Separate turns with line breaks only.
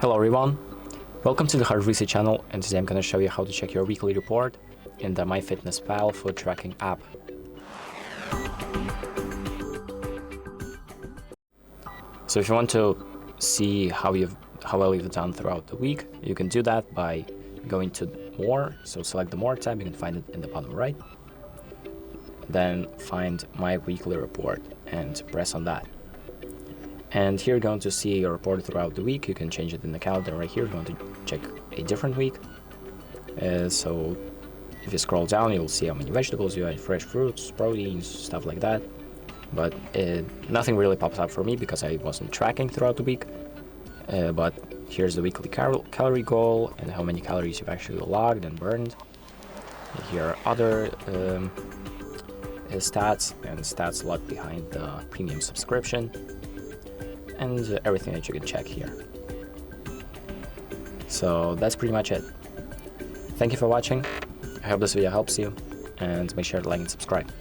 Hello everyone, welcome to the HardReset channel, and today I'm going to show you how to check your weekly report in the MyFitnessPal food tracking app. So if you want to see how well you've done throughout the week, you can do that by going to More. So select the More tab, you can find it in the bottom right. Then find My Weekly Report and press on that. And here you're going to see your report throughout the week. You can change it in the calendar right here if you want to check a different week. So if you scroll down, you'll see how many vegetables you had, fresh fruits, proteins, stuff like that. But nothing really pops up for me because I wasn't tracking throughout the week. But here's the weekly calorie goal and how many calories you've actually logged and burned. Here are other stats and stats logged behind the premium subscription, and everything that you can check here. So that's pretty much it. Thank you for watching. I hope this video helps you, and make sure to like and subscribe.